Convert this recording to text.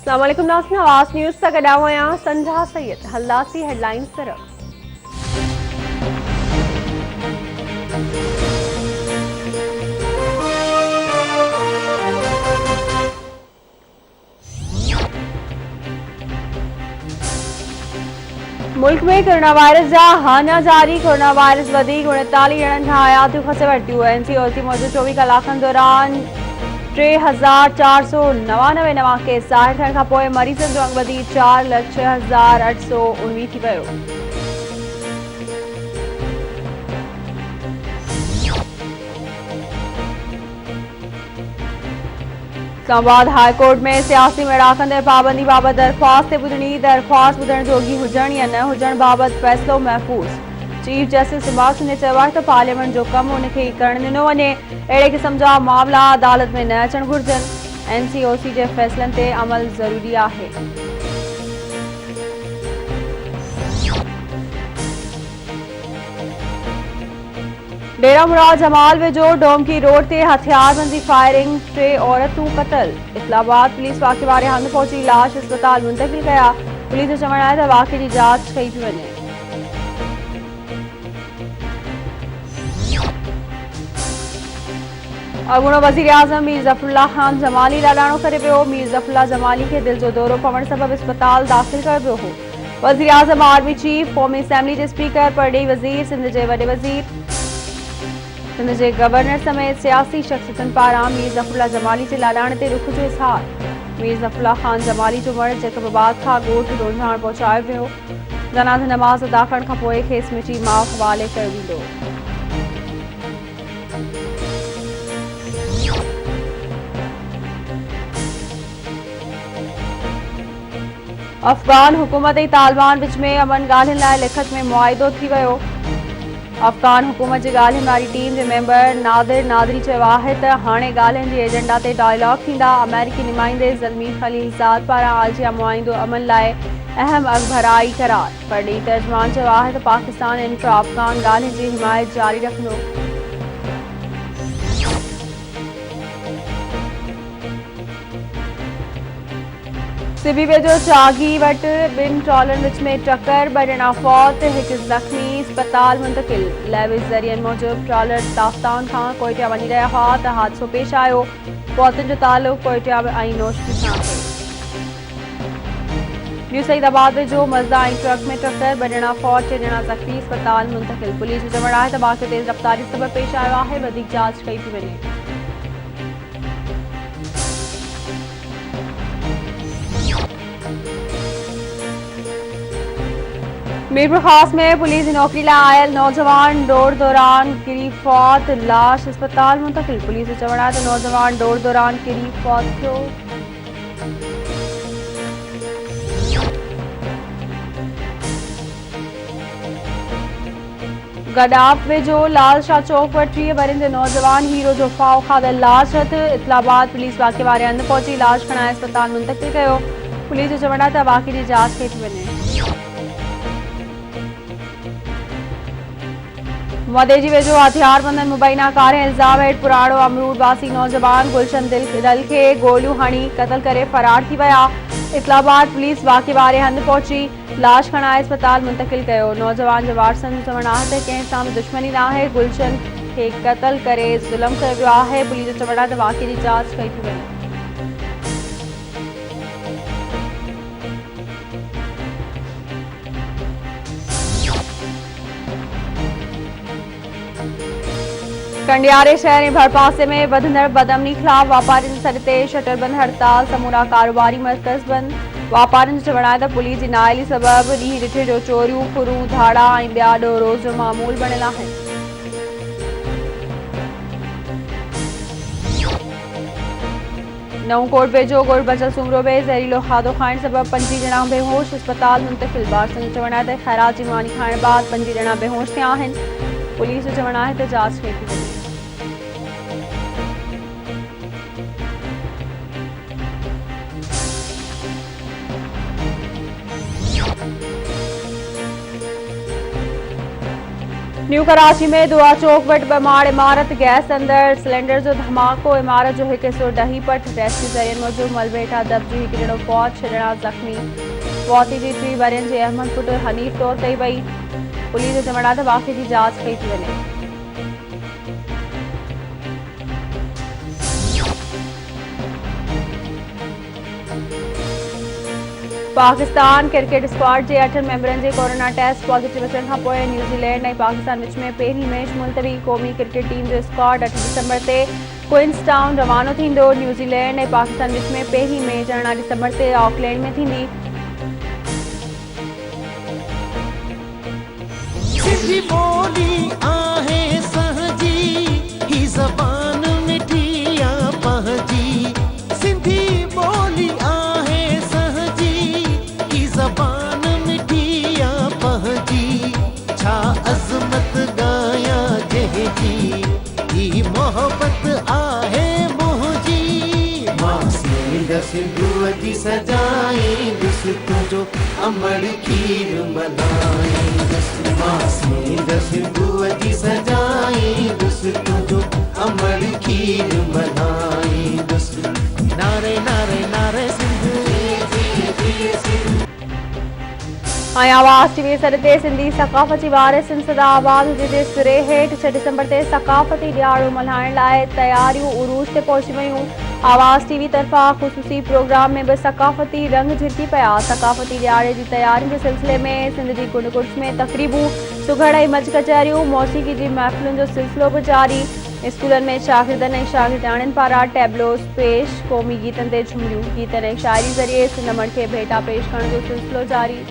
अस्सलामुअलैकुम नाज़रीन, आवाज़ न्यूज़ सां गॾु आहियां संझा सैयद। हलंदासीं हेडलाइंस तरफ़। मुल्क में कोरोना वायरस जा हाना जारी। कोरोना वायरस वधीक 39 ॼणनि खां हयातियूं खसे वरितियूं। एनसीओसी मौजूदु 24 कलाकनि दौरान 3499 नवां केस ज़ाहिर थियण खां पोइ मरीज़नि जो अंग वधी 4,06,819 थी वियो। इस्लामाबाद हाई कोर्ट में सियासी मेड़ाकनि ते पाबंदी बाबति दरख़्वास्त ते ॿुधणी। दरख़्वास्त ॿुधण जोगी हुजण या न हुजण बाबति फ़ैसिलो महफ़ूज़। चीफ जस्टिस दिमाग़ सिंह ने चयो आहे त पार्लियामेंट जो कमु उन खे करणु ॾिनो वञे। अहिड़े क़िस्म जा मामला अदालत में न अचणु घुरिजनि। एनसीओसी जे फ़ैसिलनि ते अमल ज़रूरी आहे। डेरा मुराद जमाल वेझो डोमकी रोड ते हथियारबंदी फायरिंग, 3 औरतूं क़तल। इस्लामाबाद पुलिस वाक़े वारे हंधि पहुची लाश अस्पताल मुंतक़िल कया। पुलिस जो चवणु आहे त वाक़े जी जांच कई थी वञे। अॻूणो वज़ीर आज़म मीर ज़फ़रुल्लाह ख़ान जमाली लाॾाणो करे वियो। मीर ज़फ़रुल्लाह जमाली खे दिलि जो दौरो पवण सबबि अस्पताल दाख़िल कयो वियो हो। वज़ीर आज़म, आर्मी चीफ, क़ौमी असेंबली जे स्पीकर, परॾेही वज़ीर, सिंध जे वॾे वज़ीर, सिंध जे गवर्नर समेत सियासी शख़्सियतुनि पारां मीर ज़फ़रुल्लाह जमाली जे लाॾाणे ते रुख जो इज़हार। मीर ज़फ़रुल्लाह ख़ान जमाली जो मर्द जैकब आबाद खां ॻोठ रोज़ाण पहुचायो वियो। जनाज़े नमाज़ अदा करण खां पोइ खेसि मिटी माउ हवाले कयो वेंदो। अफ़गान हुकूमत ऐं तालिबान विच में अमन ॻाल्हियुनि लाइ लिखत में मुआहिदो थी वियो। अफ़गान हुकूमत जी ॻाल्हियुनि वारी टीम जे मेंबर नादिर नादरी चयो आहे त हाणे ॻाल्हियुनि जी एजेंडा ते डायलॉग थींदा। अमेरिकी नुमाइंदे ज़ल्मी ख़लीलज़ाद पारां आलजिया मुआहिदो अमन लाइ अहम अॻभराई करार। परॾेही तर्जुमान चयो आहे त पाकिस्तान इंट्रा अफ़गान ॻाल्हियुनि जी हिमायत जारी रखंदो। सिबी वेझो चागी वटि ॿिनि ट्रॉलरनि विच में टकर, 2 ॼणा फौत, 1 ज़ख़्मी, अस्पताल मुंतक़िल। लेविस ज़रियनि मूजिबि ट्रॉलर ताफ्तान खां कोयटा वञी रहिया हुआ त हादिसो पेश आयो। फौतुनि जो तालुक़ कोयटा ऐं नौशरी सां आहे। न्यू सईदाबाद वेझो मज़दा ऐं ट्रक में टकर, 2 ॼणा फौत, 6 ॼणा ज़ख़्मी, अस्पताल मुंतक़िल। पुलिस जो चवणु आहे त वाक़िए तेज़ रफ़्तारी सबबि पेश आयो आहे। वधीक जांच कई थी वञे। मीरपुर ख़ास में पुलिस जी नौकरी लाइ आयल नौजवान दौड़ दौरान किरी फौत, लाश अस्पताल मुंतक़िल। पुलिस जो चवणु आहे त नौजवान दौड़ दौरान किरी फौत थियो। गडाप वेझो लाल शाह चौक वटि 30 वरनि जे नौजवान हीरो जो फाओ खाधल लाश हथ। इस्लामाबाद पुलिस वाक़े वारे हंधि पहुची लाश खणाए अस्पताल मुंतक़िल कयो। पुलिस जो चवणु आहे त वाक़े जी जांच कई थी वञे। मदे जी वेझो हथियारबंदनि मुबैना कार इल्ज़ाम हेठि पुराणो अमरूद वासी नौजवान गुलशन दल खे गोलियूं हणी क़तल करे फरार थी विया। इस्लामाबाद पुलिस वाक़े वारे हंधि पहुची लाश खणाए अस्पताल मुंतक़िल कयो। नौजवान जे वारसनि जो चवणु आहे त कंहिं सां बि दुश्मनी न आहे। गुलशन खे क़तल करे ज़ुल्म कयो वियो आहे। पुलिस जो चवणु आहे त वाक़े जी जांच कई थी वञे। कंडियारे शहर ऐं भरपासे में वधंदड़ बदअमनी ख़िलाफ़ वापारियुनि सॾ ते शटरबंद हड़ताल, समूरा कारोबारी मर्कज़ बंदि। वापारियुनि जो चवणु आहे त पुलिस जी नाअहली सबबि ॾींहुं ॾिठे जो चोरियूं, खुरूं, धाड़ा ऐं ॿिया ॾोह रोज़ जो मामूल बणियल आहिनि। नऊं कोट वेझो गुड़ बचल सूमरो में ज़हरीलो खाधो खाइण सबबि 25 ॼणा बेहोश, अस्पताल मुंतक़िल। वारसनि जो चवणु आहे त ख़ैरात जी मानी खाइण बैदि 25 ॼणा बेहोश थिया आहिनि। पुलिस जो चवणु आहे त जांच कई थी वञे। न्यू कराची में दुआ चौक वट बमाड़ इमारत गैस अंदर सिलेंडर जो धमाको इमारत जो हिकु हिस्सो ढही पट रेस्क्यू ज़रिए मौजूद मलबे हेठां दबजी हिकु ॼणो फौज 6 ॼणा ज़ख़्मी मौत जी 3 वरियनि जे अहमद पुट हनीफ तौर कई वई पुलिस जो चवणु आहे त वाक़े जी जांच कई थी वञे। पाकिस्तान क्रिकेट स्क्वाड के 8 मेंबरनि जे कोरोना टेस्ट पॉजिटिव अचण खां पोइ न्यूज़ीलैंड ऐं पाकिस्तान विच में पहिरीं मैच मुलतवी। क़ौमी क्रिकेट टीम जो स्क्वाड 8 दिसंबर ते क्वींस टाउन रवानो थींदो। न्यूज़ीलैंड ऐं पाकिस्तान विच में पहिरीं मैच 8 दिसंबर ते ऑकलैंड में थींदी। सिंधी बोली आहे सहजी ही ज़बान मिठी या पहजी सिंधी बोली आहे सहजी ही ज़बान मिठी या पहजी छा अज़मत गाया जंहिंजी ही मोहब्बत आहे मुंहिंजी मां सिंध सिंधूअ जी सजाईंदुसि तुंहिंजो अमड़ खीर मल्हाईंदुसि मां सिंध सिंधूअ जी सजाईंदुसि तुंहिंजो अमड़ खीर मल्हाईंदुसि नारे नारे नारे सिंध ऐं आवाज़ टीवी सॾ ते सिंधी सक़ाफ़ती वारिसन सदा आबाद जे सिरे हेठि 6 दिसंबर ते सक़ाफ़ती ॾियारो मल्हाइण लाइ तयारियूं उरूज ते पहुची वयूं। आवाज़ टीवी तरफ़ां ख़ुसूसी प्रोग्राम में भी सक़ाफ़ती रंग झिरकी पिया। सक़ाफ़ती ॾियारे जी तयारियुनि जे सिलसिले में सिंध जी कुंड कुर्स में तक़रीबूं सुघड़ ऐं मच कचहरियूं मौसीक़ी जी महफ़िलुनि जो सिलसिलो बि जारी। स्कूलनि में शागिर्दनि ऐं शागिर्दाणियुनि पारां टैबलोस पेश क़ौमी गीतनि ते झुमिरियूं गीतनि ऐं शाइरी ज़रिए सिंध मण खे भेटा पेश करण जो सिलसिलो जारी।